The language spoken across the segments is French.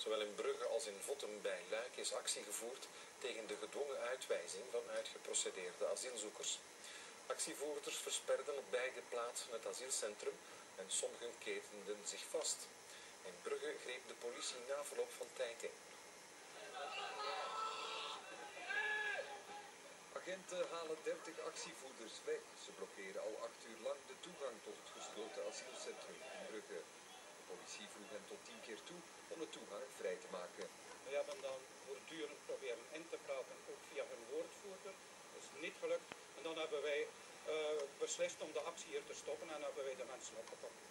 Zowel in Brugge als in Vottem bij Luik is actie gevoerd tegen de gedwongen uitwijzing van uitgeprocedeerde asielzoekers. Actievoerders versperden op beide plaatsen het asielcentrum en sommigen ketenden zich vast. In Brugge greep de politie na verloop van tijd in. Agenten halen 30 actievoerders weg. Ze blokkeren al 8 uur lang de toegang tot het gesloten asielcentrum in Brugge. De politie vroeg hen tot 10 keer toe om de toegang vrij te maken. We hebben dan voortdurend proberen in te praten, ook via hun woordvoerder. Dat is niet gelukt. En dan hebben wij beslist om de actie hier te stoppen en hebben wij de mensen opgepakt.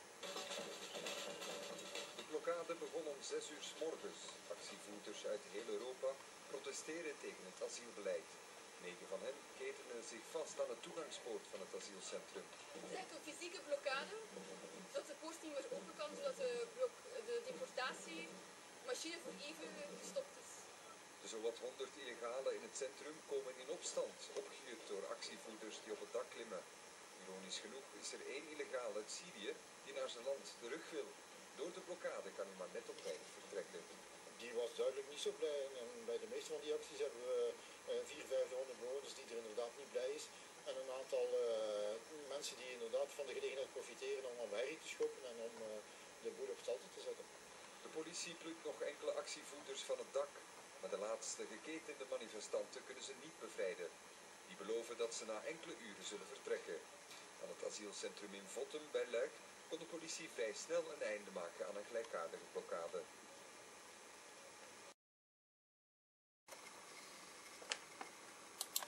De blokkade begon om 6 uur 's morgens. Actievoerders uit heel Europa protesteren tegen het asielbeleid. 9 van hen ketenen zich vast aan de toegangspoort van het asielcentrum. Het is echt een fysieke blokkade, zodat de poort niet meer open kan, zodat de deportatiemachine voor even gestopt is. De zowat 100 illegalen in het centrum komen in opstand, opgejukt door actievoerders die op het dak klimmen. Ironisch genoeg is er 1 illegaal uit Syrië die naar zijn land terug wil. Door de blokkade kan hij maar net op tijd vertrekken. Die was duidelijk niet zo blij en bij de meeste van die acties hebben we 400, 500 bewoners die er inderdaad niet blij is. En een aantal mensen die inderdaad van de gelegenheid profiteren om op herrie te schoppen en om de boel op stelte te zetten. De politie plukt nog enkele actievoerders van het dak, maar de laatste geketende manifestanten kunnen ze niet bevrijden. Die beloven dat ze na enkele uren zullen vertrekken. Aan het asielcentrum in Vottem bij Luik kon de politie vrij snel een einde maken aan een gelijkaardige blokkade.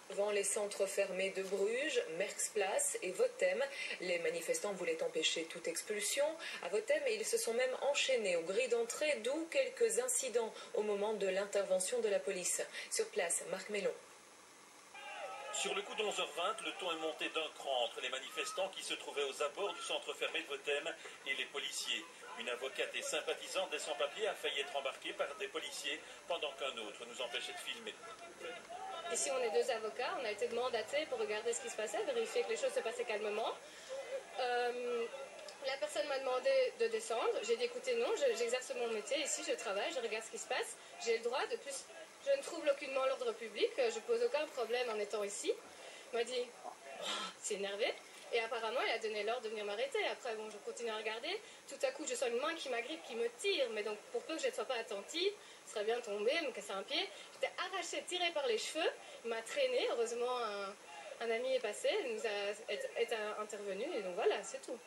Devant les centres fermés de Bruges, Merksplaats et Vottem, les manifestants voulaient empêcher toute expulsion. À Vottem, ils se sont même enchaînés aux grilles d'entrée, d'où quelques incidents au moment de l'intervention de la police. Sur place, Marc Mellon. Sur le coup de 11h20, le ton est monté d'un cran entre les manifestants qui se trouvaient aux abords du centre fermé de Vottem et les policiers. Une avocate et sympathisante des sans-papiers a failli être embarquée par des policiers pendant qu'un autre nous empêchait de filmer. Ici, on est 2 avocats, on a été mandatés pour regarder ce qui se passait, vérifier que les choses se passaient calmement. La personne m'a demandé de descendre, j'ai dit écoutez non, j'exerce mon métier, ici je travaille, je regarde ce qui se passe, j'ai le droit, de plus je ne trouble aucunement l'ordre public, je pose aucun problème en étant ici. Il m'a dit oh, c'est énervé. Et apparemment, il a donné l'ordre de venir m'arrêter. Après, bon, je continue à regarder. Tout à coup, je sens une main qui m'agrippe, qui me tire. Mais donc, pour peu que je ne sois pas attentive, je serais bien tombée, me casser un pied. J'étais arrachée, tirée par les cheveux. Il m'a traînée. Heureusement, un ami est passé, il nous est intervenu. Et donc voilà, c'est tout.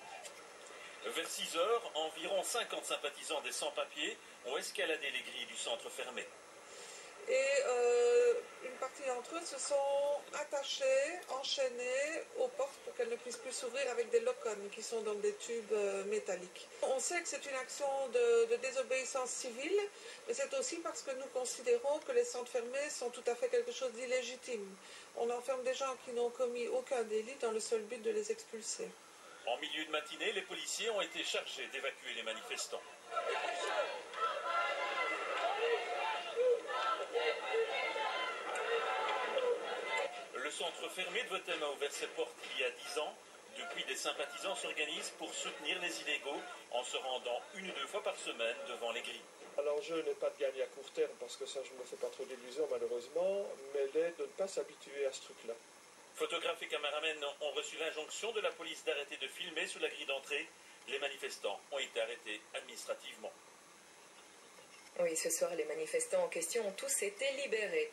Vers 6h, environ 50 sympathisants des sans-papiers ont escaladé les grilles du centre fermé. Et une partie d'entre eux se sont attachés, enchaînés aux portes pour qu'elles ne puissent plus s'ouvrir avec des lock-on qui sont donc des tubes métalliques. On sait que c'est une action de désobéissance civile, mais c'est aussi parce que nous considérons que les centres fermés sont tout à fait quelque chose d'illégitime. On enferme des gens qui n'ont commis aucun délit dans le seul but de les expulser. En milieu de matinée, les policiers ont été chargés d'évacuer les manifestants. Le centre fermé de Vottem a ouvert ses portes il y a 10 ans. Depuis, des sympathisants s'organisent pour soutenir les illégaux en se rendant 1 ou 2 fois par semaine devant les grilles. Alors je n'ai pas de gagne à court terme parce que ça je ne me fais pas trop d'illusions malheureusement, mais l'aide de ne pas s'habituer à ce truc-là. Photographes et caméramens ont reçu l'injonction de la police d'arrêter de filmer sous la grille d'entrée. Les manifestants ont été arrêtés administrativement. Oui, ce soir, les manifestants en question ont tous été libérés.